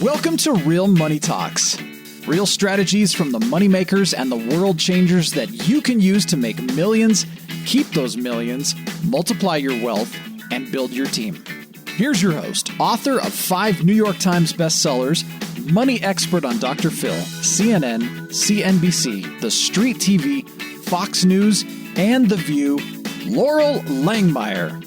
Welcome to Real Money Talks. Real strategies from the money makers and the world changers that you can use to make millions, keep those millions, multiply your wealth, and build your team. Here's your host, author of 5 New York Times bestsellers, money expert on Dr. Phil, CNN, CNBC, The Street TV, Fox News, and The View, Loral Langemeier.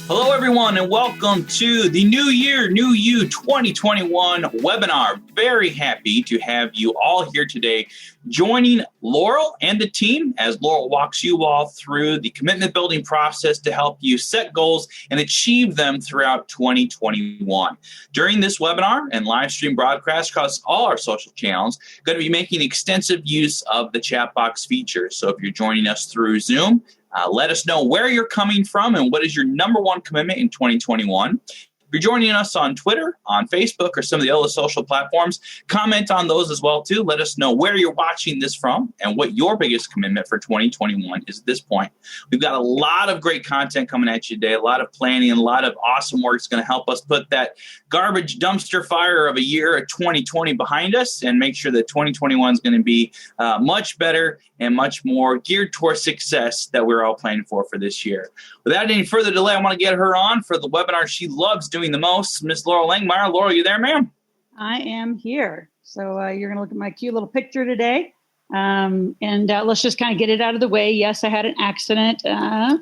Hello, everyone, and welcome to the New Year, New You 2021 webinar. Very happy to have you all here today joining Loral and the team as Loral walks you all through the commitment building process to help you set goals and achieve them throughout 2021. During this webinar and live stream broadcast across all our social channels, going to be making extensive use of the chat box feature. So if you're joining us through Zoom, let us know where you're coming from and what is your number one commitment in 2021. If you're joining us on Twitter, on Facebook, or some of the other social platforms, comment on those as well, too. Let us know where you're watching this from and what your biggest commitment for 2021 is at this point. We've got a lot of great content coming at you today, a lot of planning, and a lot of awesome work that's going to help us put that garbage dumpster fire of a year of 2020 behind us and make sure that 2021 is going to be much better and much more geared towards success that we're all planning for this year. Without any further delay, I want to get her on for the webinar she loves doing the most. Miss Loral Langemeier. Laurel, you there, ma'am? I am here. So you're going to look at my cute little picture today. And let's just kind of get it out of the way. Yes, I had an accident. I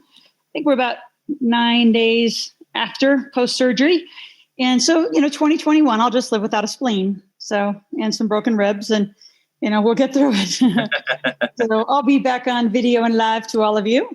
think we're about 9 days after post-surgery. And so, 2021, I'll just live without a spleen. So, and some broken ribs, and we'll get through it. So I'll be back on video and live to all of you.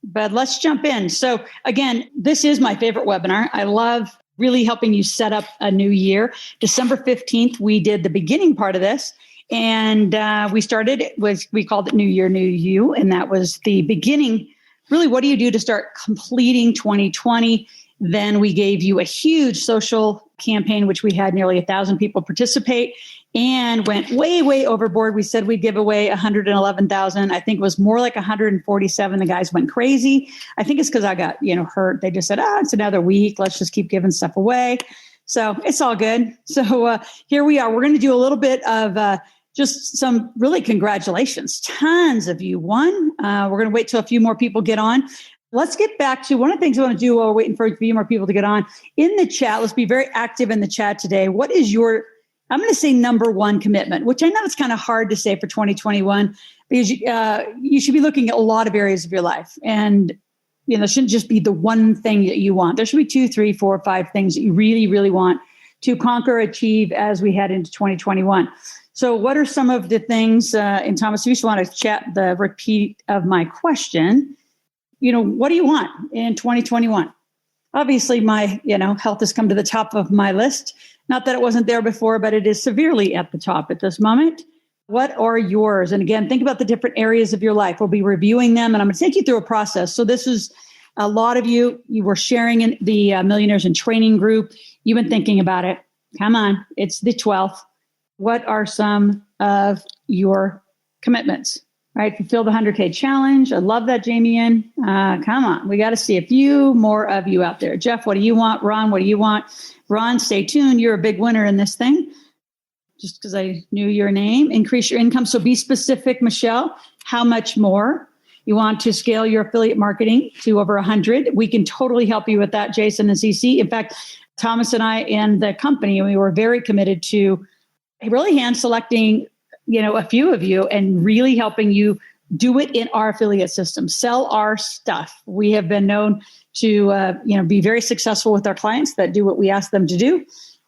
But let's jump in. So again, this is my favorite webinar. I love really helping you set up a new year. December 15th, we did the beginning part of this. And we called it New Year, New You. And that was the beginning. Really, what do you do to start completing 2020? Then we gave you a huge social campaign, which we had nearly 1,000 people participate and went way, way overboard. We said we'd give away 111,000. I think it was more like 147. The guys went crazy. I think it's because I got, hurt. They just said, it's another week. Let's just keep giving stuff away. So it's all good. So here we are. We're going to do a little bit of just some really congratulations. Tons of you won. We're going to wait till a few more people get on. Let's get back to one of the things I want to do while we're waiting for a few more people to get on. In the chat, let's be very active in the chat today. What is your, I'm going to say number one commitment, which I know it's kind of hard to say for 2021 because you should be looking at a lot of areas of your life. And, it shouldn't just be the one thing that you want. There should be 2, 3, 4, 5 things that you really, really want to conquer, achieve as we head into 2021. So what are some of the things, and Thomas, if you just want to chat the repeat of my question, what do you want in 2021? Obviously, my, health has come to the top of my list. Not that it wasn't there before, but it is severely at the top at this moment. What are yours? And again, think about the different areas of your life. We'll be reviewing them, and I'm going to take you through a process. So this is a lot of you were sharing in the Millionaires in Training group. You've been thinking about it. Come on, it's the 12th. What are some of your commitments? Right, fulfill the 100K challenge. I love that, Jamie. Come on, we got to see a few more of you out there. Jeff, what do you want? Ron, what do you want? Ron, stay tuned. You're a big winner in this thing. Just because I knew your name. Increase your income. So be specific, Michelle. How much more? You want to scale your affiliate marketing to over 100. We can totally help you with that, Jason and CC. In fact, Thomas and I and the company, we were very committed to really hand selecting a few of you and really helping you do it in our affiliate system, sell our stuff. We have been known to, be very successful with our clients that do what we ask them to do.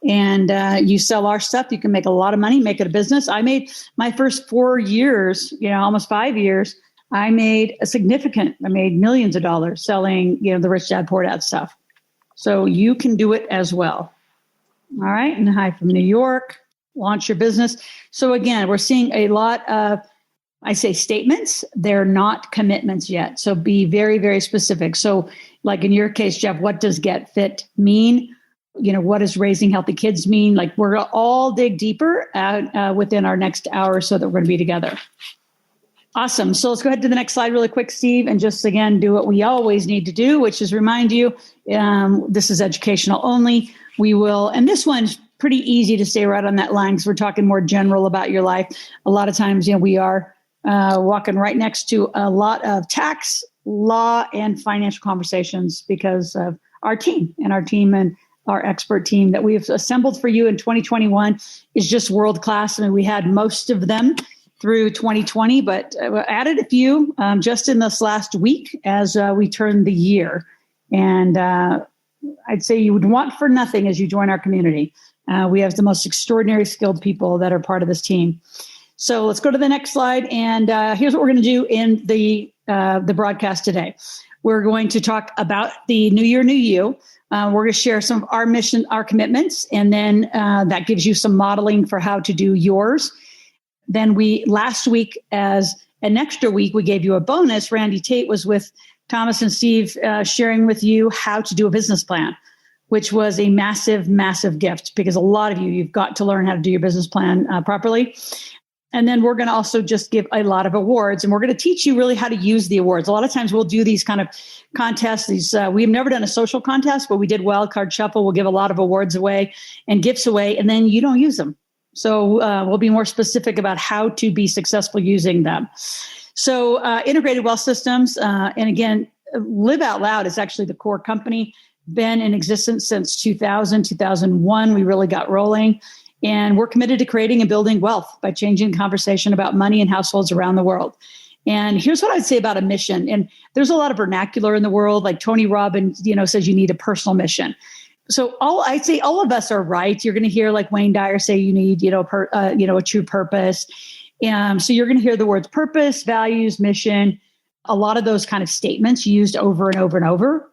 And you sell our stuff, you can make a lot of money, make it a business. I made my first 4 years, almost 5 years, I made millions of dollars selling, the Rich Dad Poor Dad stuff. So you can do it as well. All right. And hi from New York. Launch your business. So again, we're seeing a lot of, I say statements. They're not commitments yet. So be very, very specific. So like in your case, Jeff, what does get fit mean? What does raising healthy kids mean? Like we're all dig deeper within our next hour so that we're going to be together. Awesome. So let's go ahead to the next slide really quick, Steve, and just again, do what we always need to do, which is remind you, this is educational only. We will, and this one's pretty easy to stay right on that line because we're talking more general about your life. A lot of times, we are walking right next to a lot of tax, law, and financial conversations because of our team and our expert team that we've assembled for you in 2021 is just world-class. I mean, we had most of them through 2020, but added a few just in this last week as we turn the year. And I'd say you would want for nothing as you join our community. We have the most extraordinary skilled people that are part of this team. So let's go to the next slide. And here's what we're going to do in the broadcast today. We're going to talk about the New Year, New You. We're going to share some of our mission, our commitments, and then that gives you some modeling for how to do yours. Then last week, as an extra week, we gave you a bonus. Randy Tate was with Thomas and Steve sharing with you how to do a business plan, which was a massive, massive gift because a lot of you've got to learn how to do your business plan properly. And then we're going to also just give a lot of awards, and we're going to teach you really how to use the awards. A lot of times we'll do these kind of contests. We've never done a social contest, but we did Wild Card Shuffle. We'll give a lot of awards away and gifts away, and then you don't use them. So we'll be more specific about how to be successful using them. So integrated wealth systems, and again, Live Out Loud is actually the core company, been in existence since 2001. We really got rolling. And we're committed to creating and building wealth by changing the conversation about money in households around the world. And here's what I'd say about a mission. And there's a lot of vernacular in the world, like Tony Robbins, says you need a personal mission. So I'd say all of us are right. You're going to hear like Wayne Dyer say you need, a true purpose. So you're going to hear the words purpose, values, mission, a lot of those kind of statements used over and over and over.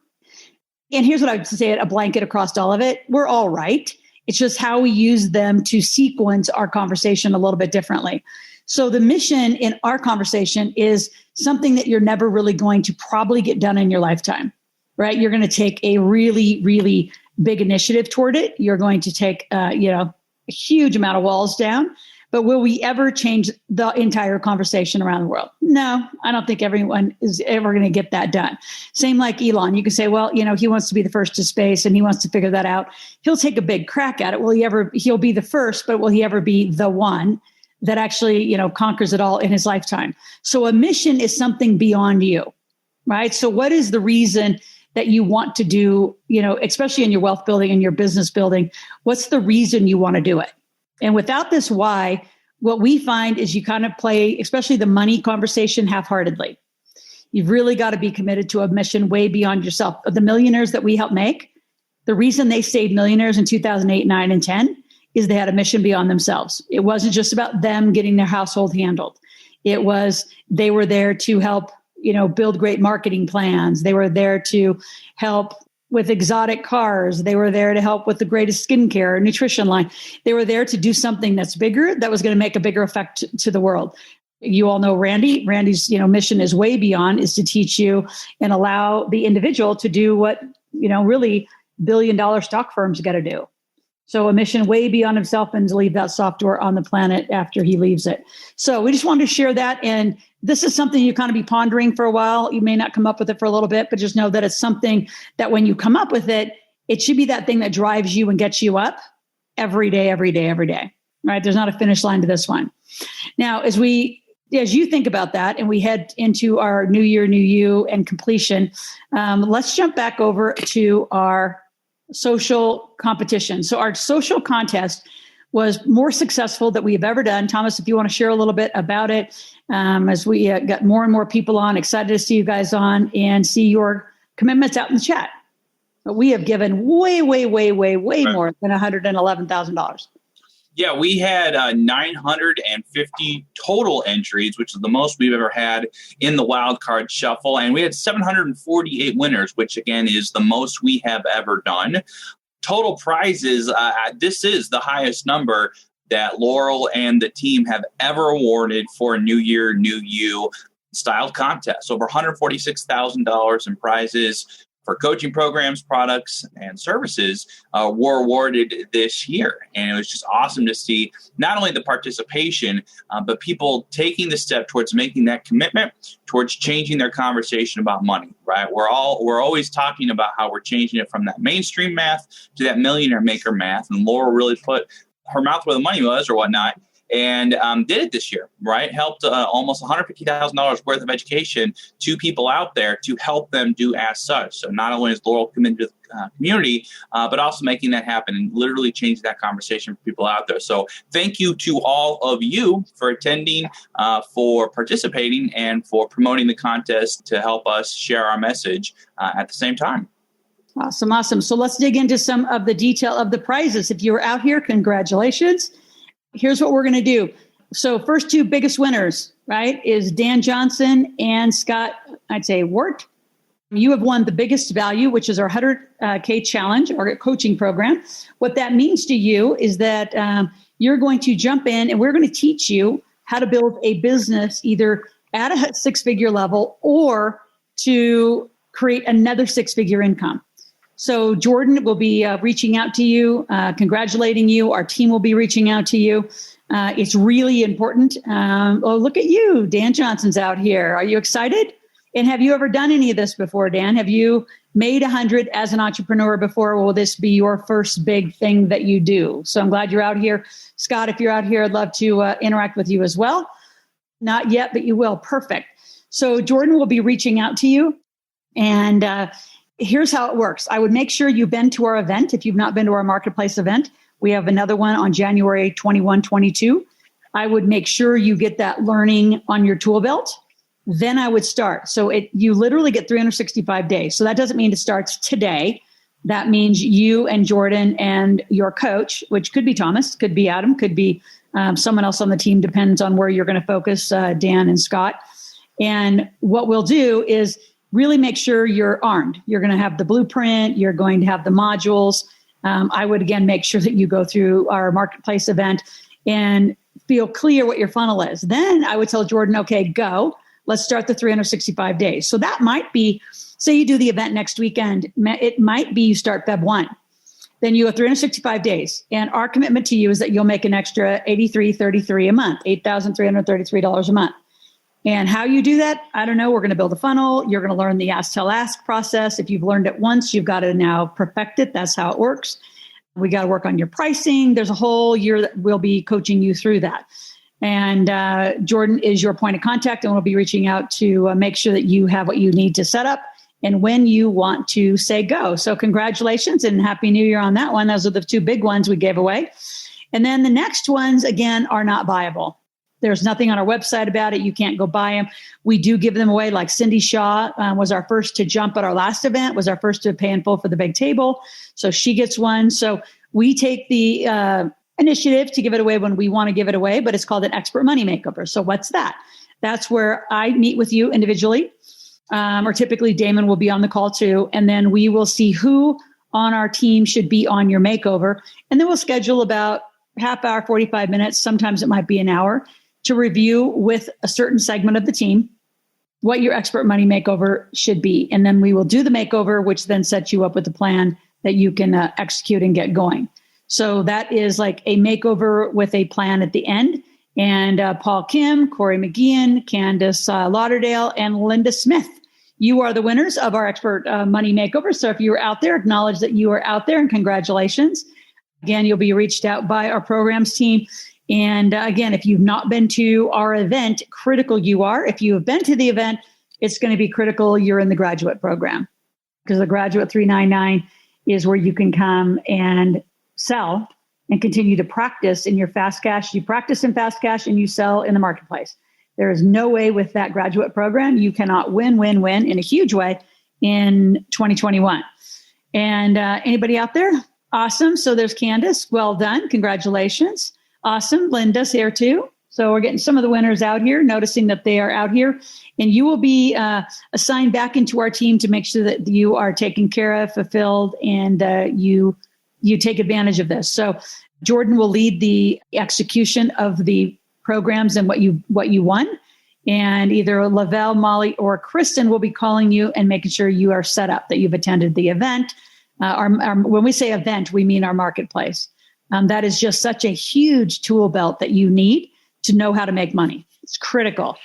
And here's what I would say, a blanket across all of it. We're all right. It's just how we use them to sequence our conversation a little bit differently. So the mission in our conversation is something that you're never really going to probably get done in your lifetime, right? You're going to take a really, really big initiative toward it. You're going to take, a huge amount of walls down. But will we ever change the entire conversation around the world? No, I don't think everyone is ever going to get that done. Same like Elon. You can say, well, he wants to be the first to space and he wants to figure that out. He'll take a big crack at it. He'll be the first, but will he ever be the one that actually, conquers it all in his lifetime? So a mission is something beyond you, right? So what is the reason that you want to do, especially in your wealth building and your business building? What's the reason you want to do it? And without this why, what we find is you kind of play, especially the money conversation, half-heartedly. You've really got to be committed to a mission way beyond yourself. The millionaires that we help make, the reason they stayed millionaires in 2008, 9, and 10 is they had a mission beyond themselves. It wasn't just about them getting their household handled. It was they were there to help, build great marketing plans. They were there to help with exotic cars. They were there to help with the greatest skincare or nutrition line. They were there to do something that's bigger, that was going to make a bigger effect to the world. You all know Randy. Randy's, mission is way beyond, is to teach you and allow the individual to do what, really billion-dollar stock firms got to do. So a mission way beyond himself and to leave that software on the planet after he leaves it. So we just wanted to share that. And this is something you kind of be pondering for a while. You may not come up with it for a little bit, but just know that it's something that when you come up with it, it should be that thing that drives you and gets you up every day, every day, every day, right? There's not a finish line to this one. Now, as you think about that and we head into our New Year, New You and completion, let's jump back over to our social competition. So our social contest was more successful than we have ever done. Thomas, if you want to share a little bit about it, as we got more and more people on, excited to see you guys on and see your commitments out in the chat. But we have given way more than $111,000. Yeah, we had 950 total entries, which is the most we've ever had in the Wild Card Shuffle. And we had 748 winners, which, again, is the most we have ever done. Total prizes, this is the highest number that Loral and the team have ever awarded for a New Year, New You style contest. Over $146,000 in prizes. for coaching programs, products, and services were awarded this year. And it was just awesome to see not only the participation, but people taking the step towards making that commitment, towards changing their conversation about money, right? We're always talking about how we're changing it from that mainstream math to that millionaire-maker math. And Loral really put her mouth where the money was or whatnot, and did it this year, right? Helped almost $150,000 worth of education to people out there to help them do as such. So not only is Loral committed to the community, but also making that happen and literally changing that conversation for people out there. So thank you to all of you for attending, for participating, and for promoting the contest to help us share our message at the same time. Awesome. So let's dig into some of the detail of the prizes. If you were out here, congratulations. Here's what we're going to do. So first two biggest winners, right, is Dan Johnson and Scott, I'd say, Wart. You have won the biggest value, which is our 100K challenge, our coaching program. What that means to you is that you're going to jump in and we're going to teach you how to build a business either at a six-figure level or to create another six-figure income. So Jordan will be reaching out to you, congratulating you. Our team will be reaching out to you. It's really important. Oh, look at you. Dan Johnson's out here. Are you excited? And have you ever done any of this before, Dan? Have you made 100 as an entrepreneur before? Will this be your first big thing that you do? So I'm glad you're out here. Scott, if you're out here, I'd love to interact with you as well. Not yet, but you will. Perfect. So Jordan will be reaching out to you. And here's how it works. I would make sure you've been to our event. If you've not been to our marketplace event, we have another one on January 21, 22. I would make sure you get that learning on your tool belt. Then I would start. So you literally get 365 days. So that doesn't mean it starts today. That means you and Jordan and your coach, which could be Thomas, could be Adam, could be someone else on the team, depends on where you're going to focus, Dan and Scott. And what we'll do is really make sure you're armed. You're going to have the blueprint. You're going to have the modules. I would, again, make sure that you go through our marketplace event and feel clear what your funnel is. Then I would tell Jordan, okay, go. Let's start the 365 days. So that might be, say you do the event next weekend. It might be you start Feb 1. Then you go 365 days. And our commitment to you is that you'll make an extra $83.33 a month, $8,333 a month. And how you do that, I don't know. We're going to build a funnel. You're going to learn the ask, tell, ask process. If you've learned it once, you've got to now perfect it. That's how it works. We got to work on your pricing. There's a whole year that we'll be coaching you through that. And Jordan is your point of contact, and we'll be reaching out to make sure that you have what you need to set up and when you want to say go. So congratulations and Happy New Year on that one. Those are the two big ones we gave away. And then the next ones, again, are not buyable. There's nothing on our website about it. You can't go buy them. We do give them away. Like Cindy Shaw was our first to jump at our last event, was our first to pay in full for the big table. So she gets one. So we take the initiative to give it away when we want to give it away, but it's called an expert money makeover. So what's that? That's where I meet with you individually, or typically Damon will be on the call too. And then we will see who on our team should be on your makeover. And then we'll schedule about half hour, 45 minutes. Sometimes it might be an hour to review with a certain segment of the team what your expert money makeover should be. And then we will do the makeover, which then sets you up with a plan that you can execute and get going. So that is like a makeover with a plan at the end. And Paul Kim, Corey McGeehan, Candace Lauderdale, and Linda Smith, you are the winners of our expert money makeover. So if you are out there, acknowledge that you are out there and congratulations. Again, you'll be reached out by our programs team. And again, if you've not been to our event, critical you are. If you have been to the event, it's going to be critical you're in the graduate program, because the graduate 399 is where you can come and sell and continue to practice in your fast cash. You practice in fast cash and you sell in the marketplace. There is no way with that graduate program you cannot win in a huge way in 2021. And anybody out there? Awesome. So there's Candace. Well done. Congratulations. Awesome. Linda's here too. So we're getting some of the winners out here, noticing that they are out here. And you will be assigned back into our team to make sure that you are taken care of, fulfilled, and you take advantage of this. So Jordan will lead the execution of the programs and what you won. And either Lavelle, Molly, or Kristen will be calling you and making sure you are set up, that you've attended the event. When we say event, we mean our marketplace. That is just such a huge tool belt that you need to know how to make money. It's critical.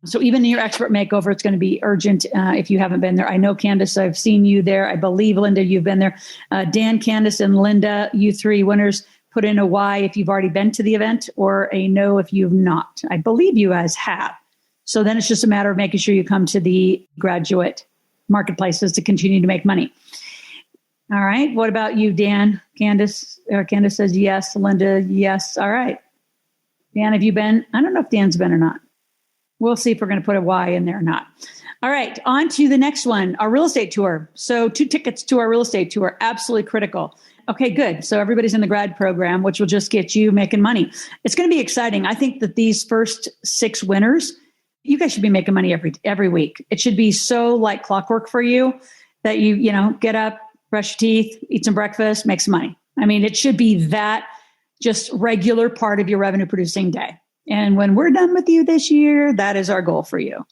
So even in your expert makeover, it's going to be urgent if you haven't been there. I know, Candace, I've seen you there. I believe, Linda, you've been there. Dan, Candace, and Linda, you three winners, put in a Y if you've already been to the event, or a no if you've not. I believe you guys have. So then it's just a matter of making sure you come to the graduate marketplaces to continue to make money. All right. What about you, Dan? Candace says yes. Linda, yes. All right. Dan, have you been? I don't know if Dan's been or not. We'll see if we're going to put a Y in there or not. All right. On to the next one, our real estate tour. So 2 tickets to our real estate tour, absolutely critical. Okay, good. So everybody's in the grad program, which will just get you making money. It's going to be exciting. I think that these first 6 winners, you guys should be making money every week. It should be so like clockwork for you that you get up, brush your teeth, eat some breakfast, make some money. I mean, it should be that just regular part of your revenue producing day. And when we're done with you this year, that is our goal for you.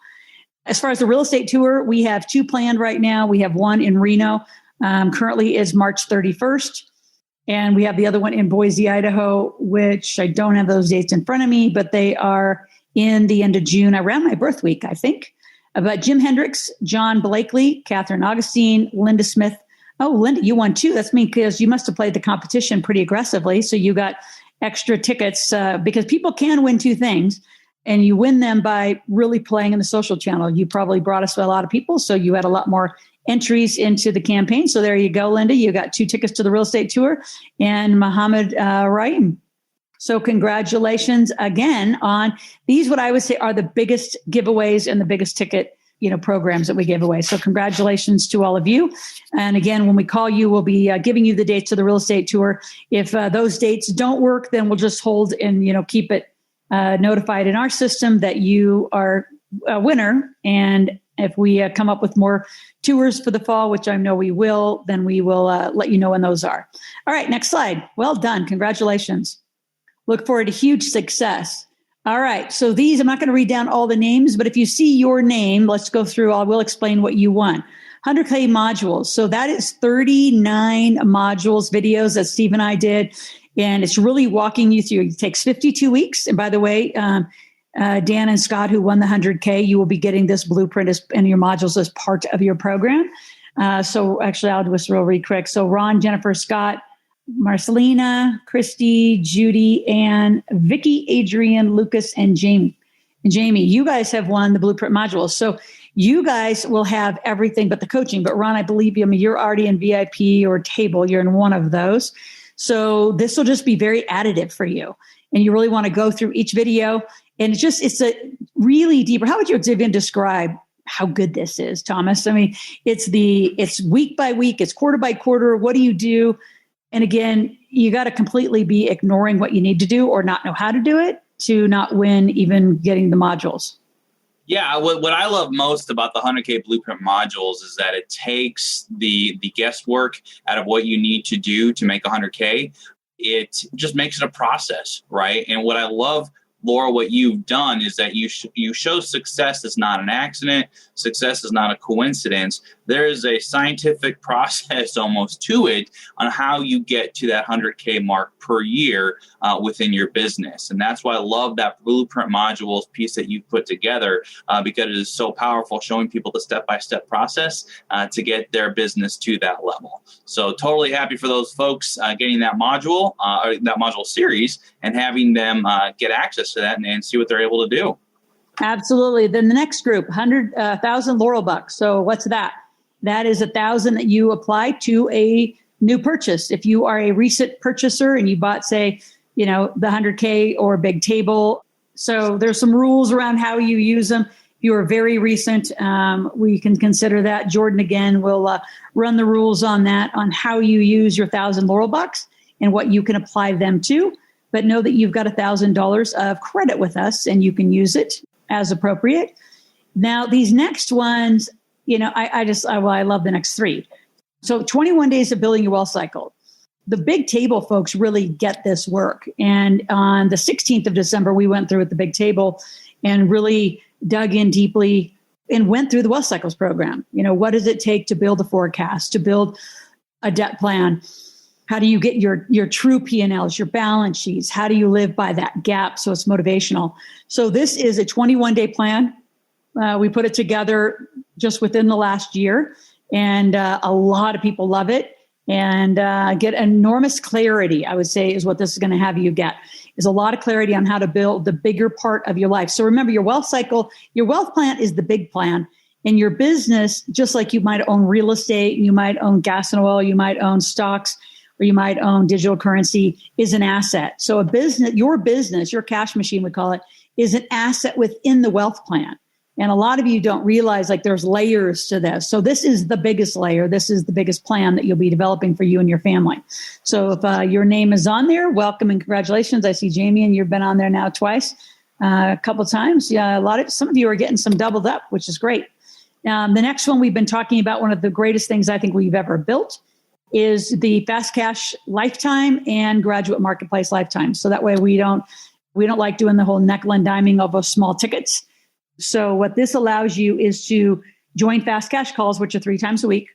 As far as the real estate tour, we have 2 planned right now. We have one in Reno, currently is March 31st. And we have the other one in Boise, Idaho, which I don't have those dates in front of me, but they are in the end of June, around my birth week, I think. But Jim Hendricks, John Blakely, Catherine Augustine, Linda Smith. Oh, Linda, you won too. That's me, because you must have played the competition pretty aggressively. So you got extra tickets because people can win 2 things, and you win them by really playing in the social channel. You probably brought us a lot of people, so you had a lot more entries into the campaign. So there you go, Linda. You got 2 tickets to the real estate tour, and Muhammad Rahim. So congratulations again on these, what I would say are the biggest giveaways and the biggest ticket, programs that we give away. So congratulations to all of you. And again, when we call you, we'll be giving you the dates to the real estate tour. If those dates don't work, then we'll just hold and, keep it notified in our system that you are a winner. And if we come up with more tours for the fall, which I know we will, then we will let you know when those are. All right, next slide. Well done. Congratulations. Look forward to huge success. All right. So these, I'm not going to read down all the names, but if you see your name, let's go through. I will explain what you won. 100K modules. So that is 39 modules, videos that Steve and I did. And it's really walking you through. It takes 52 weeks. And by the way, Dan and Scott, who won the 100K, you will be getting this blueprint and your modules as part of your program. So actually, I'll just real quick. So Ron, Jennifer, Scott, Marcelina, Christy, Judy, Ann, Vicky, Adrian, Lucas, and Jamie. And Jamie, you guys have won the blueprint modules. So you guys will have everything but the coaching. But Ron, I believe you're already in VIP or table. You're in one of those. So this will just be very additive for you. And you really want to go through each video. And it's a really deeper. How would you even describe how good this is, Thomas? I mean, it's week by week. It's quarter by quarter. What do you do? And again, you got to completely be ignoring what you need to do or not know how to do it to not win even getting the modules. Yeah, what I love most about the 100K Blueprint modules is that it takes the guesswork out of what you need to do to make 100K. It just makes it a process, right? And what I love, Laura, what you've done is that you show success is not an accident. Success is not a coincidence. There is a scientific process almost to it on how you get to that 100K mark per year within your business. And that's why I love that blueprint modules piece that you put together because it is so powerful, showing people the step-by-step process to get their business to that level. So totally happy for those folks getting that module or that module series and having them get access to that and see what they're able to do. Absolutely. Then the next group, 100,000 Loral bucks. So what's that? That is 1,000 that you apply to a new purchase. If you are a recent purchaser and you bought, say, the 100K or big table. So there's some rules around how you use them. If you are very recent, we can consider that. Jordan, again, will run the rules on that, on how you use your 1,000 Loral bucks and what you can apply them to. But know that you've got $1,000 of credit with us and you can use it as appropriate. Now, these next ones, I love the next 3. So 21 days of building your wealth cycle. The big table folks really get this work. And on the 16th of December, we went through with the big table and really dug in deeply and went through the Wealth Cycles program. What does it take to build a forecast, to build a debt plan? How do you get your true P&Ls, your balance sheets? How do you live by that gap so it's motivational? So this is a 21-day plan. We put it together just within the last year, and a lot of people love it and get enormous clarity, I would say, is what this is going to have you get, is a lot of clarity on how to build the bigger part of your life. So remember, your wealth cycle, your wealth plan is the big plan. In your business, just like you might own real estate, you might own gas and oil, you might own stocks, or you might own digital currency, is an asset. So your business, your cash machine, we call it, is an asset within the wealth plan. And a lot of you don't realize there's layers to this. So this is the biggest layer. This is the biggest plan that you'll be developing for you and your family. So if your name is on there, welcome and congratulations. I see Jamie, and you've been on there now twice, a couple of times. Yeah, some of you are getting some doubled up, which is great. The next one we've been talking about, one of the greatest things I think we've ever built, is the Fast Cash Lifetime and Graduate Marketplace Lifetime. So that way we don't like doing the whole nickel and diming of small tickets. So what this allows you is to join Fast Cash calls, which are 3 times a week.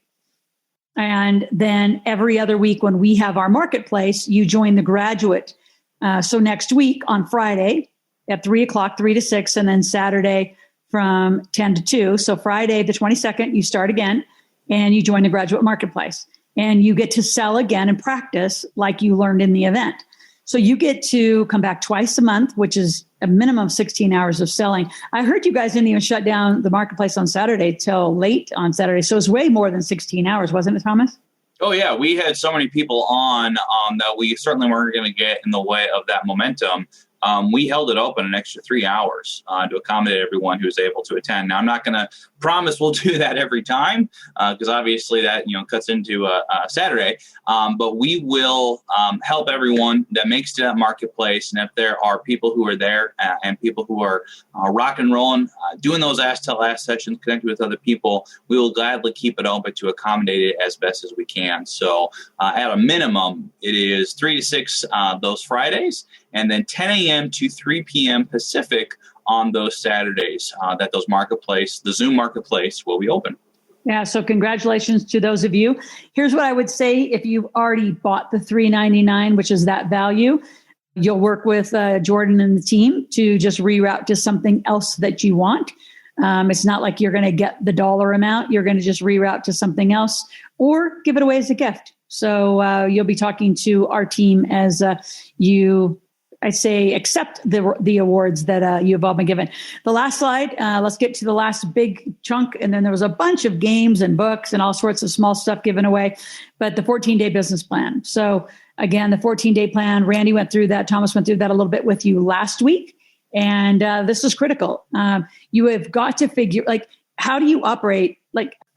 And then every other week when we have our marketplace, you join the graduate. So next week on Friday at 3 o'clock, 3 to 6, and then Saturday from 10 to 2. So Friday, the 22nd, you start again and you join the graduate marketplace. And you get to sell again and practice like you learned in the event. So you get to come back twice a month, which is a minimum of 16 hours of selling. I heard you guys didn't even shut down the marketplace on Saturday till late on Saturday. So it's way more than 16 hours, wasn't it, Thomas? Oh, yeah. We had so many people on that we certainly weren't going to get in the way of that momentum. We held it open an extra 3 hours to accommodate everyone who was able to attend. Now, I'm not going to promise we'll do that every time because obviously that cuts into Saturday. But we will help everyone that makes it to that marketplace. And if there are people who are there and people who are rock and rolling, doing those Ask Tell Ask sessions, connected with other people, we will gladly keep it open to accommodate it as best as we can. So at a minimum, it is 3 to 6 those Fridays, and then 10 a.m. to 3 p.m. Pacific on those Saturdays that the Zoom marketplace will be open. Yeah, so congratulations to those of you. Here's what I would say: if you've already bought the $399, which is that value, you'll work with Jordan and the team to just reroute to something else that you want. It's not like you're going to get the dollar amount. You're going to just reroute to something else or give it away as a gift. So you'll be talking to our team as I say, accept the awards that you've all been given. The last slide, let's get to the last big chunk. And then there was a bunch of games and books and all sorts of small stuff given away, but the 14-day business plan. So again, the 14-day plan, Randy went through that. Thomas went through that a little bit with you last week. And this is critical. You have got to figure, how do you operate?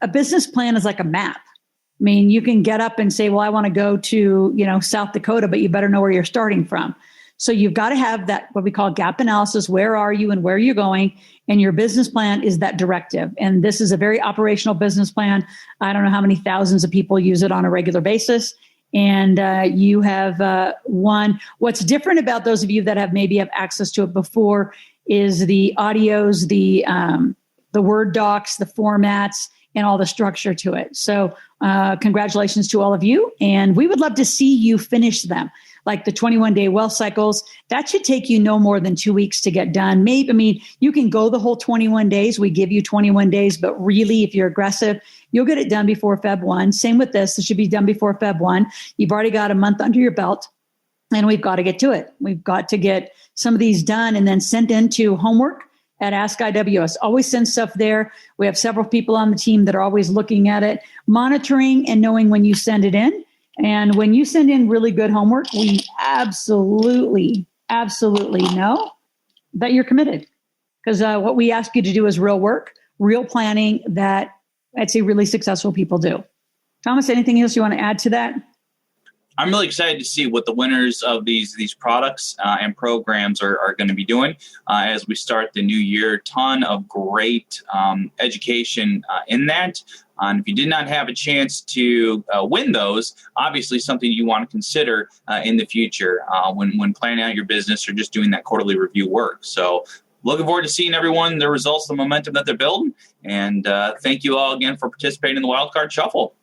A business plan is like a map. I mean, you can get up and say, well, I want to go to, South Dakota, but you better know where you're starting from. So you've got to have that, what we call gap analysis. Where are you and where you're going? And your business plan is that directive. And this is a very operational business plan. I don't know how many thousands of people use it on a regular basis. And you have one. What's different about those of you that have access to it before is the audios, the Word docs, the formats, and all the structure to it. So congratulations to all of you. And we would love to see you finish them. Like the 21-day wealth cycles, that should take you no more than 2 weeks to get done. You can go the whole 21 days. We give you 21 days, but really, if you're aggressive, you'll get it done before Feb 1. Same with this. It should be done before Feb 1. You've already got a month under your belt, and we've got to get to it. We've got to get some of these done and then sent into homework at Ask IWS. Always send stuff there. We have several people on the team that are always looking at it, monitoring and knowing when you send it in. And when you send in really good homework, we absolutely know that you're committed. Because what we ask you to do is real work, real planning that I'd say really successful people do. Thomas, anything else you want to add to that? I'm really excited to see what the winners of these products and programs are going to be doing as we start the new year. Ton of great education in that. And if you did not have a chance to win those, obviously something you want to consider in the future when planning out your business or just doing that quarterly review work. So looking forward to seeing everyone, the results, the momentum that they're building. And thank you all again for participating in the Wildcard Shuffle.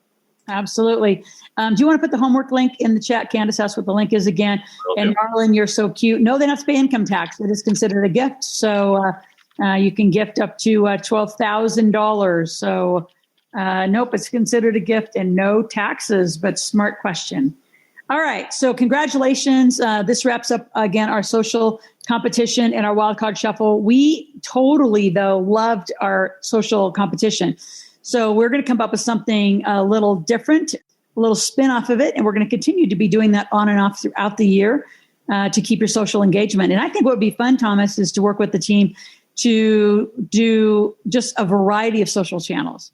Absolutely. Do you want to put the homework link in the chat? Candace asked what the link is again. And Marlon, you're so cute. No, they don't have to pay income tax. It is considered a gift. So you can gift up to $12,000. So nope, it's considered a gift and no taxes, but smart question. All right. So congratulations. This wraps up, again, our social competition and our Wildcard Shuffle. We totally, though, loved our social competition. So we're going to come up with something a little different, a little spin off of it. And we're going to continue to be doing that on and off throughout the year to keep your social engagement. And I think what would be fun, Thomas, is to work with the team to do just a variety of social channels.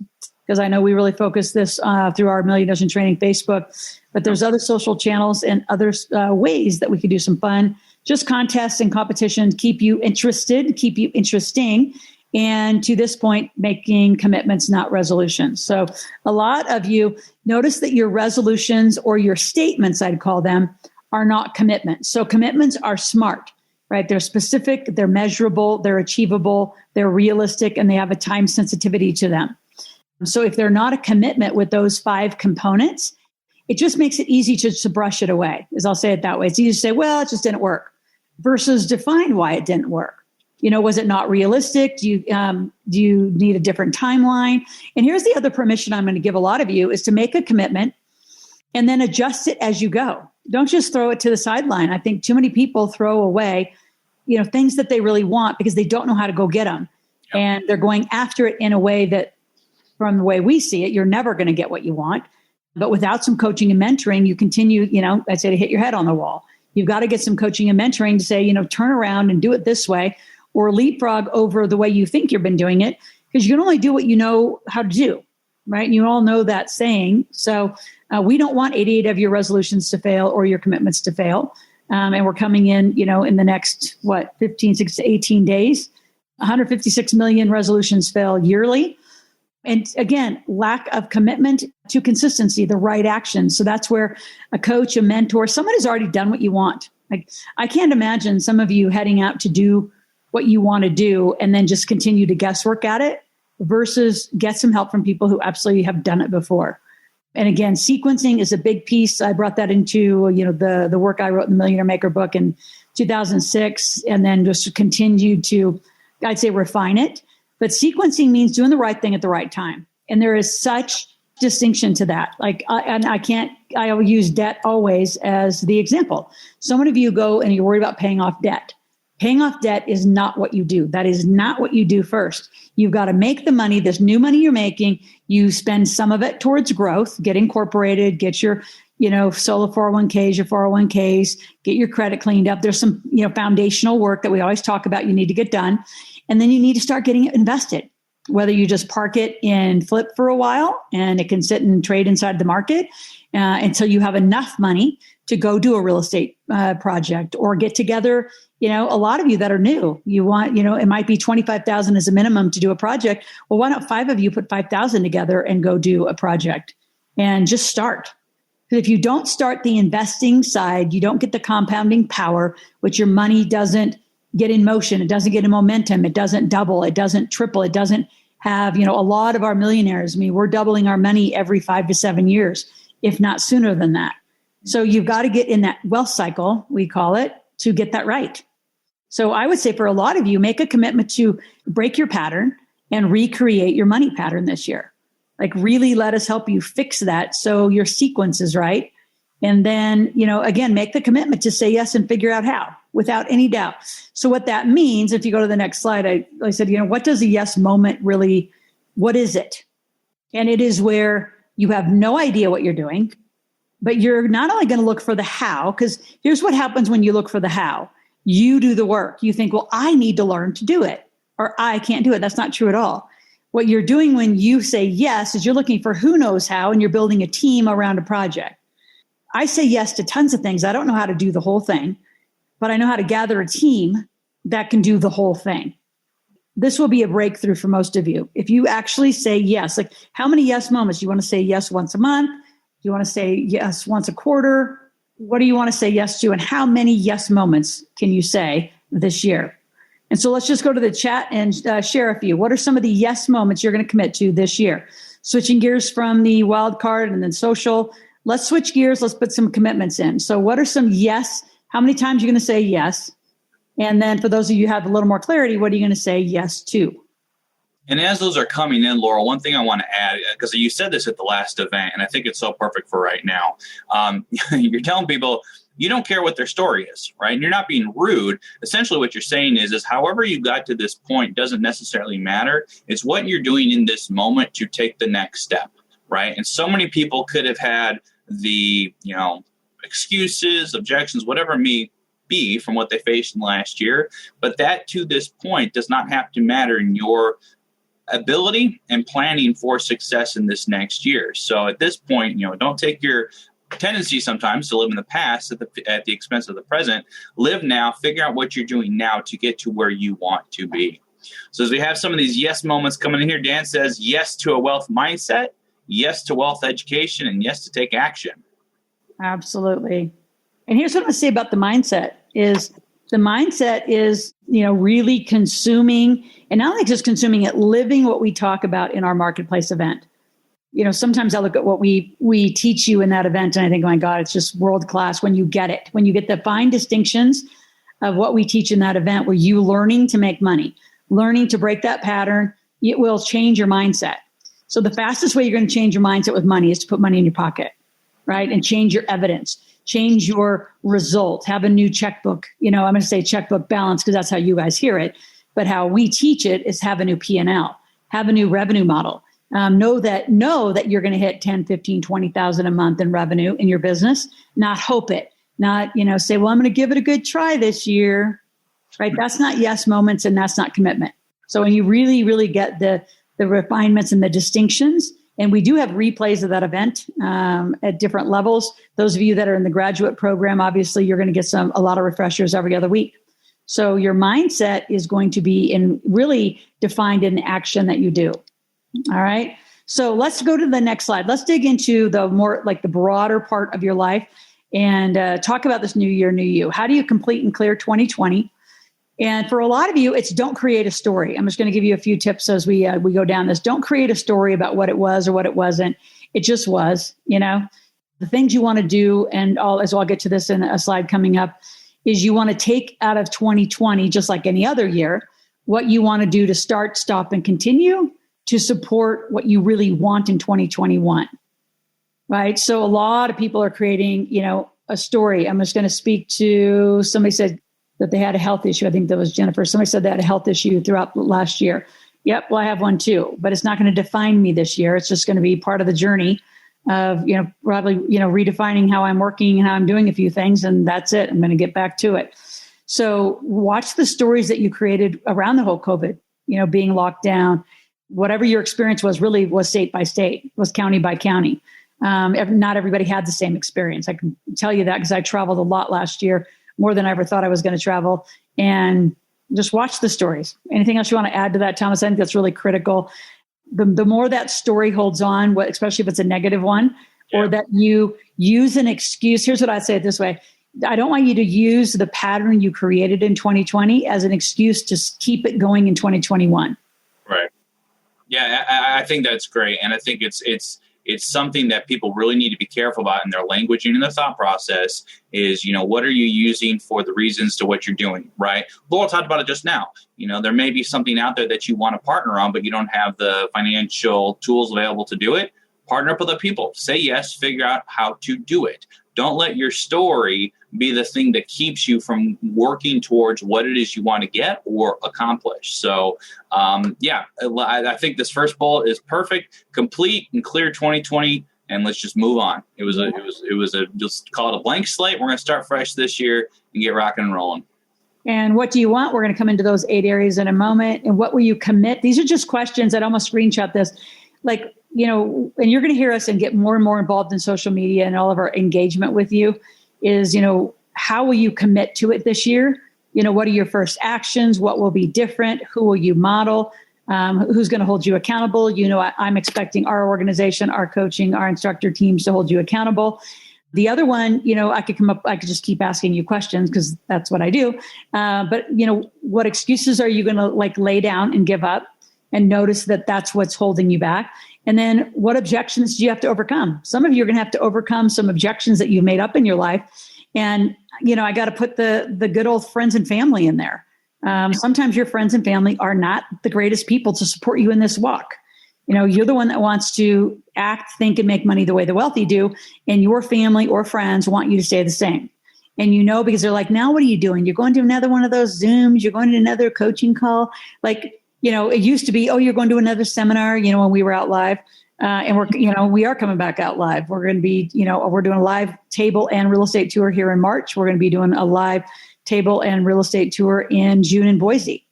Because I know we really focus this through our Millionaires in Training Facebook, but there's other social channels and other ways that we could do some fun, just contests and competitions, keep you interested, keep you interesting. And to this point, making commitments, not resolutions. So a lot of you notice that your resolutions or your statements, I'd call them, are not commitments. So commitments are smart, right? They're specific, they're measurable, they're achievable, they're realistic, and they have a time sensitivity to them. So if they're not a commitment with those 5 components, it just makes it easy to brush it away, as I'll say it that way. It's easy to say, well, it just didn't work, versus define why it didn't work. Was it not realistic? Do you need a different timeline? And here's the other permission I'm going to give a lot of you is to make a commitment and then adjust it as you go. Don't just throw it to the sideline. I think too many people throw away, things that they really want because they don't know how to go get them. Yep. And they're going after it in a way that, from the way we see it, you're never going to get what you want. But without some coaching and mentoring, you continue, I'd say to hit your head on the wall. You've got to get some coaching and mentoring to say, turn around and do it this way, or leapfrog over the way you think you've been doing it, because you can only do what you know how to do, right? And you all know that saying. So we don't want 88 of your resolutions to fail or your commitments to fail. And we're coming in, in the next, 15, 6 to 18 days, 156 million resolutions fail yearly. And again, lack of commitment to consistency, the right action. So that's where a coach, a mentor, someone has already done what you want. Like, I can't imagine some of you heading out to do what you want to do and then just continue to guesswork at it versus get some help from people who absolutely have done it before. And again, sequencing is a big piece. I brought that into, the work I wrote in the Millionaire-Maker book in 2006, and then just continue to, I'd say, refine it. But sequencing means doing the right thing at the right time. And there is such distinction to that. I will use debt always as the example. So many of you go and you're worried about paying off debt. Paying off debt is not what you do. That is not what you do first. You've got to make the money, this new money you're making. You spend some of it towards growth, get incorporated, get your, solo 401ks, your 401ks, get your credit cleaned up. There's some, foundational work that we always talk about you need to get done. And then you need to start getting it invested, whether you just park it in flip for a while and it can sit and trade inside the market until you have enough money to go do a real estate project or get together. A lot of you that are new, you want, it might be 25,000 as a minimum to do a project. Well, why not 5 of you put 5,000 together and go do a project and just start? Because if you don't start the investing side, you don't get the compounding power, which your money doesn't get in motion. It doesn't get in momentum. It doesn't double. It doesn't triple. It doesn't have, a lot of our millionaires. We're doubling our money every 5 to 7 years, if not sooner than that. So you've got to get in that wealth cycle, we call it, to get that right. So I would say for a lot of you, make a commitment to break your pattern and recreate your money pattern this year. Like, really let us help you fix that so your sequence is right. And then, again, make the commitment to say yes and figure out how without any doubt. So what that means, if you go to the next slide, I said, what does a yes moment really, what is it? And it is where you have no idea what you're doing, but you're not only going to look for the how, because here's what happens when you look for the how. You do the work. You think, well, I need to learn to do it, or I can't do it. That's not true at all. What you're doing when you say yes is you're looking for who knows how, and you're building a team around a project. I say yes to tons of things. I don't know how to do the whole thing, but I know how to gather a team that can do the whole thing. This will be a breakthrough for most of you. If you actually say yes, like how many yes moments? You want to say yes once a month? You want to say yes once a quarter? What do you want to say yes to? And how many yes moments can you say this year? And so let's just go to the chat and share a few. What are some of the yes moments you're going to commit to this year? Switching gears from the wild card and then social. Let's switch gears. Let's put some commitments in. So what are some yes? How many times are you going to say yes? And then for those of you who have a little more clarity, what are you going to say yes to? And as those are coming in, Loral, one thing I want to add, because you said this at the last event, and I think it's so perfect for right now. You're telling people you don't care what their story is, right? And you're not being rude. Essentially what you're saying is however you got to this point doesn't necessarily matter. It's what you're doing in this moment to take the next step, right? And so many people could have had the, excuses, objections, whatever it may be from what they faced in last year. But that to this point does not have to matter in your ability and planning for success in this next year. So at this point, don't take your tendency sometimes to live in the past at the expense of the present. Live now, figure out what you're doing now to get to where you want to be. So as we have some of these yes moments coming in here, Dan says yes to a wealth mindset, yes to wealth education, and yes to take action. Absolutely. And here's what I'm going to say about the mindset is really consuming, and not only just consuming it, living what we talk about in our marketplace event. Sometimes I look at what we teach you in that event and I think, oh my God, it's just world class when you get it. When you get the fine distinctions of what we teach in that event, where you learning to make money, learning to break that pattern, it will change your mindset. So the fastest way you're going to change your mindset with money is to put money in your pocket, right? And change your evidence, change your result, have a new checkbook. I'm going to say checkbook balance because that's how you guys hear it. But how we teach it is have a new P&L, have a new revenue model. Know that you're going to hit 10, 15, 20,000 a month in revenue in your business, not hope it, not, say, well, I'm going to give it a good try this year, right? That's not yes moments and that's not commitment. So when you really, really get the refinements and the distinctions, and we do have replays of that event at different levels. Those of you that are in the graduate program, obviously you're going to get a lot of refreshers every other week. So your mindset is going to be really defined in the action that you do. All right. So let's go to the next slide. Let's dig into the more like the broader part of your life and talk about this new year, new you. How do you complete and clear 2020? And for a lot of you, it's don't create a story. I'm just going to give you a few tips as we go down this. Don't create a story about what it was or what it wasn't. It just was, the things you want to do. And as I'll get to this in a slide coming up, is you want to take out of 2020, just like any other year, what you want to do to start, stop, and continue to support what you really want in 2021, right? So a lot of people are creating, a story. I'm just going to speak to, somebody said that they had a health issue. I think that was Jennifer. Somebody said they had a health issue throughout last year. Yep, well, I have one too, but it's not going to define me this year. It's just going to be part of the journey of, probably, redefining how I'm working and how I'm doing a few things. And that's it. I'm going to get back to it. So watch the stories that you created around the whole COVID, being locked down. Whatever your experience was really was state by state, was county by county. Not everybody had the same experience. I can tell you that because I traveled a lot last year, more than I ever thought I was going to travel. And just watch the stories. Anything else you want to add to that, Thomas? I think that's really critical. The more that story holds on, especially if it's a negative one, or that you use an excuse. Here's what I'd say it this way. I don't want you to use the pattern you created in 2020 as an excuse to keep it going in 2021. Right. Yeah, I think that's great. And I think it's something that people really need to be careful about in their language and in their thought process is, what are you using for the reasons to what you're doing, right? Loral talked about it just now. There may be something out there that you want to partner on, but you don't have the financial tools available to do it. Partner up with other people. Say yes, figure out how to do it. Don't let your story be the thing that keeps you from working towards what it is you want to get or accomplish. So, I think this first bullet is perfect. Complete and clear 2020, and let's just move on. It was just call it a blank slate. We're going to start fresh this year and get rocking and rolling. And what do you want? We're going to come into those 8 areas in a moment. And what will you commit? These are just questions. I'd almost screenshot this. And you're going to hear us and get more and more involved in social media and all of our engagement with you is, how will you commit to it this year? What are your first actions? What will be different? Who will you model? Who's going to hold you accountable? I'm expecting our organization, our coaching, our instructor teams to hold you accountable. The other one, I could just keep asking you questions because that's what I do. But what excuses are you going to lay down and give up and notice that that's what's holding you back? And then what objections do you have to overcome? Some of you are going to have to overcome some objections that you've made up in your life. And, I got to put the good old friends and family in there. Sometimes your friends and family are not the greatest people to support you in this walk. You're the one that wants to act, think, and make money the way the wealthy do. And your family or friends want you to stay the same. And because they're like, now what are you doing? You're going to another one of those Zooms. You're going to another coaching call. It used to be, oh, you're going to another seminar, when we were out live. And we are coming back out live. We're going to be, we're doing a live table and real estate tour here in March. We're going to be doing a live table and real estate tour in June in Boise.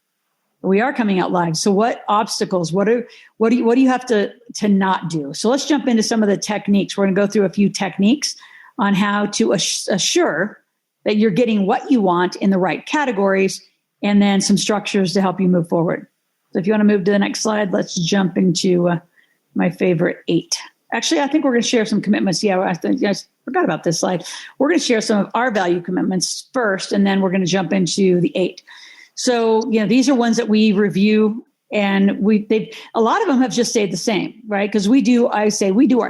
We are coming out live. So what obstacles, what do you have to not do? So let's jump into some of the techniques. We're going to go through a few techniques on how to assure that you're getting what you want in the right categories, and then some structures to help you move forward. So if you want to move to the next slide, let's jump into my favorite 8. Actually, I think we're going to share some commitments. Yeah, I forgot about this slide. We're going to share some of our value commitments first, and then we're going to jump into the 8. So, these are ones that we review, and a lot of them have just stayed the same, right? Because we do our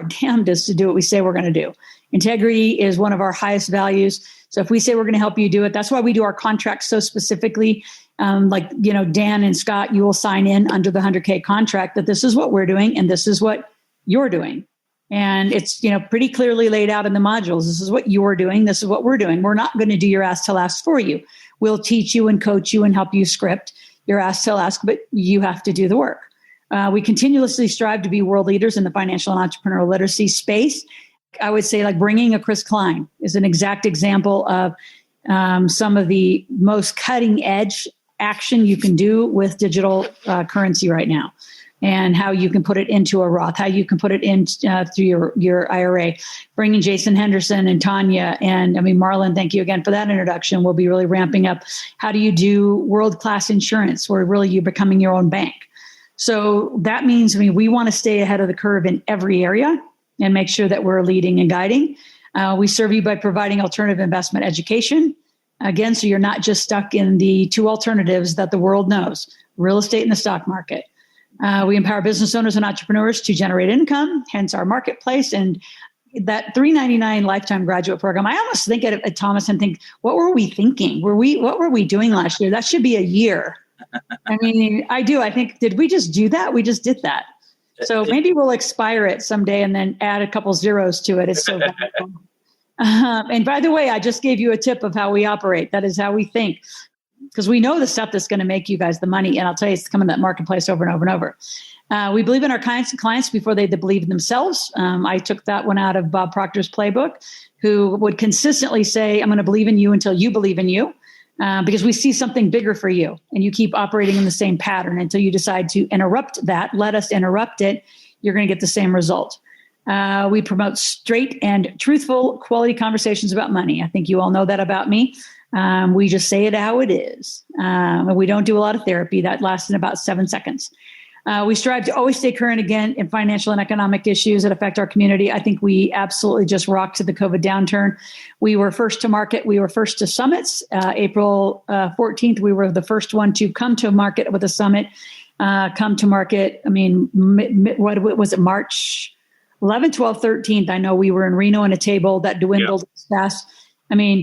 damnedest to do what we say we're going to do. Integrity is one of our highest values. So if we say we're going to help you do it, that's why we do our contracts so specifically. Dan and Scott, you will sign in under the 100K contract that this is what we're doing and this is what you're doing. And it's, pretty clearly laid out in the modules. This is what you're doing. This is what we're doing. We're not going to do your ask till ask for you. We'll teach you and coach you and help you script your ask till ask, but you have to do the work. We continuously strive to be world leaders in the financial and entrepreneurial literacy space. I would say bringing a Chris Klein is an exact example of some of the most cutting edge action you can do with digital currency right now, and how you can put it into a Roth, how you can put it in through your IRA. Bringing Jason Henderson and Tanya and Marlon, thank you again for that introduction. We'll be really ramping up. How do you do world-class insurance where really you're becoming your own bank? So that means, we want to stay ahead of the curve in every area and make sure that we're leading and guiding. We serve you by providing alternative investment education. Again, so you're not just stuck in the 2 alternatives that the world knows, real estate and the stock market. We empower business owners and entrepreneurs to generate income, hence our marketplace. And that $399 lifetime graduate program, I almost think at Thomas and think, what were we thinking? What were we doing last year? That should be a year. I do. I think, did we just do that? We just did that. So maybe we'll expire it someday and then add a couple zeros to it. It's so valuable. And by the way, I just gave you a tip of how we operate. That is how we think, because we know the stuff that's going to make you guys the money. And I'll tell you, it's coming in that marketplace over and over and over. We believe in our clients before they believe in themselves. I took that one out of Bob Proctor's playbook, who would consistently say, I'm going to believe in you until you believe in you, because we see something bigger for you. And you keep operating in the same pattern until you decide to interrupt that. Let us interrupt it. You're going to get the same result. We promote straight and truthful quality conversations about money. I think you all know that about me. We just say it how it is. We don't do a lot of therapy. That lasts in about 7 seconds. We strive to always stay current again in financial and economic issues that affect our community. I think we absolutely just rocked the COVID downturn. We were first to market. We were first to summits. April 14th, we were the first one to come to market with a summit. Come to market. What was it? March 11, 12, 13th, I know we were in Reno on a table that dwindled fast.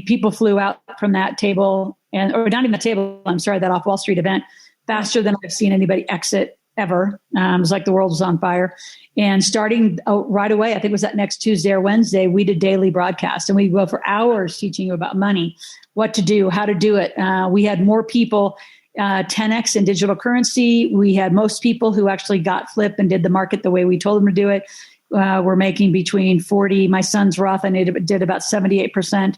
People flew out from that table or not even the table, that off Wall Street event faster than I've seen anybody exit ever. It was like the world was on fire. And starting right away, I think it was that next Tuesday or Wednesday, we did daily broadcasts, and we go for hours teaching you about money, what to do, how to do it. We had more people 10x in digital currency. We had most people who actually got flip and did the market the way we told them to do it. We're making between 40. My son's Roth, I did about 78%.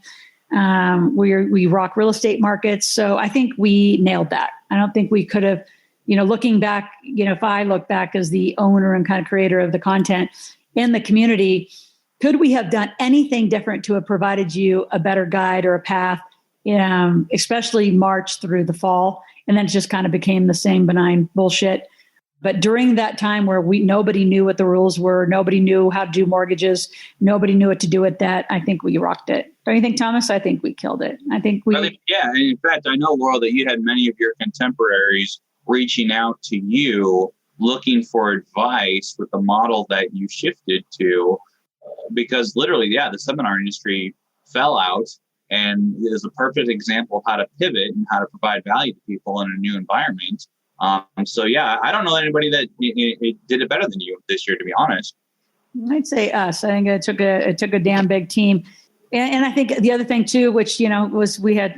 We rock real estate markets. So I think we nailed that. I don't think we could have, looking back, if I look back as the owner and kind of creator of the content in the community, could we have done anything different to have provided you a better guide or a path, especially March through the fall? And then it just kind of became the same benign bullshit. But during that time where nobody knew what the rules were, nobody knew how to do mortgages, nobody knew what to do with that, I think we rocked it. Don't you think, Thomas? I think we killed it. Yeah. In fact, I know, Laurel, that you had many of your contemporaries reaching out to you looking for advice with the model that you shifted to, because literally, the seminar industry fell out, and it is a perfect example of how to pivot and how to provide value to people in a new environment. I don't know anybody that did it better than you this year, to be honest. I'd say us. I think it took a damn big team. And I think the other thing too, which, was we had,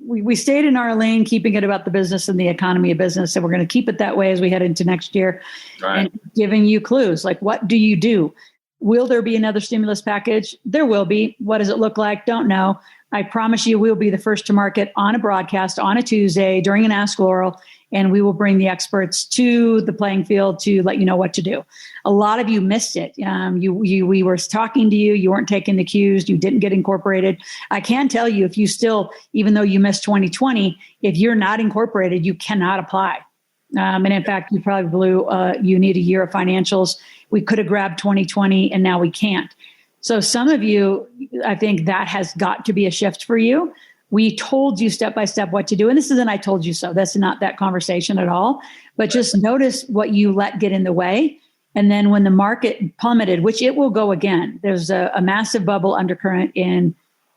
we stayed in our lane, keeping it about the business and the economy of business. And we're going to keep it that way as we head into next year. Right. And giving you clues, like, what do you do? Will there be another stimulus package? There will be. What does it look like? Don't know. I promise you we'll be the first to market on a broadcast on a Tuesday during an Ask Loral, and we will bring the experts to the playing field to let you know what to do. A lot of you missed it. We were talking to you. You weren't taking the cues. You didn't get incorporated. I can tell you, if you still, even though you missed 2020, if you're not incorporated, you cannot apply. And in fact, you probably blew, you need a year of financials. We could have grabbed 2020 and now we can't. So some of you, I think that has got to be a shift for you. We told you step by step what to do. And this isn't I told you so. That's not that conversation at all. But just notice what you let get in the way. And then when the market plummeted, which it will go again, there's a massive bubble undercurrent in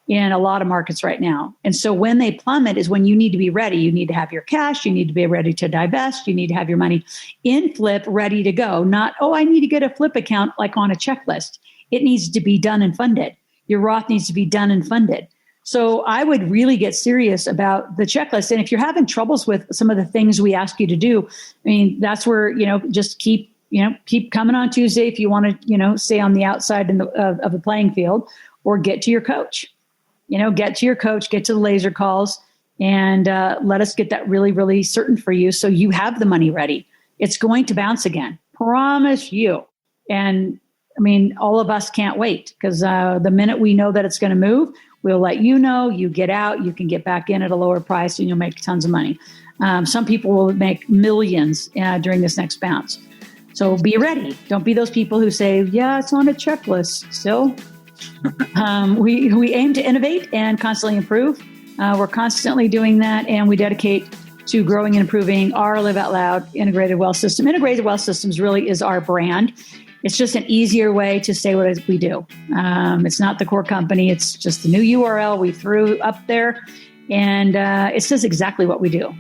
a lot of markets right now. And so when they plummet is when you need to be ready. You need to have your cash. You need to be ready to divest. You need to have your money in flip ready to go. Not, I need to get a flip account like on a checklist. It needs to be done and funded. Your Roth needs to be done and funded. So I would really get serious about the checklist. And if you're having troubles with some of the things we ask you to do, that's where, just keep coming on Tuesday if you want to, stay on the outside of the playing field, or get to your coach. Get to your coach, get to the laser calls, and let us get that really, really certain for you so you have the money ready. It's going to bounce again. Promise you. And all of us can't wait, because the minute we know that it's going to move, we'll let you know. You get out, you can get back in at a lower price, and you'll make tons of money. Some people will make millions during this next bounce. So be ready. Don't be those people who say, it's on a checklist still. We aim to innovate and constantly improve. We're constantly doing that, and we dedicate to growing and improving our Live Out Loud integrated wealth system. Integrated wealth systems really is our brand. It's just an easier way to say what we do. It's not the core company. It's just the new URL we threw up there, and it says exactly what we do.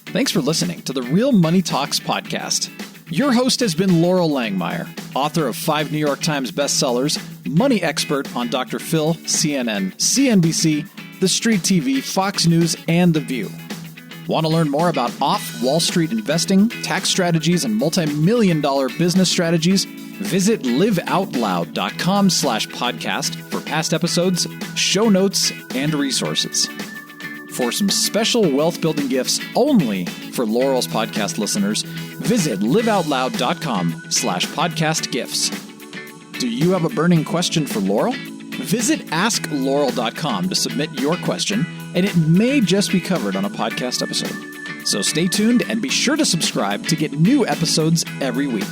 Thanks for listening to the Real Money Talks podcast. Your host has been Loral Langmeyer, author of 5 New York Times bestsellers, money expert on Dr. Phil, CNN, CNBC, The Street TV, Fox News, and The View. Want to learn more about off-Wall Street investing, tax strategies, and multi-million-dollar business strategies? Visit liveoutloud.com/podcast for past episodes, show notes, and resources. For some special wealth-building gifts only for Loral's podcast listeners, visit liveoutloud.com/podcast gifts. Do you have a burning question for Loral? Visit askloral.com to submit your question, and it may just be covered on a podcast episode. So stay tuned and be sure to subscribe to get new episodes every week.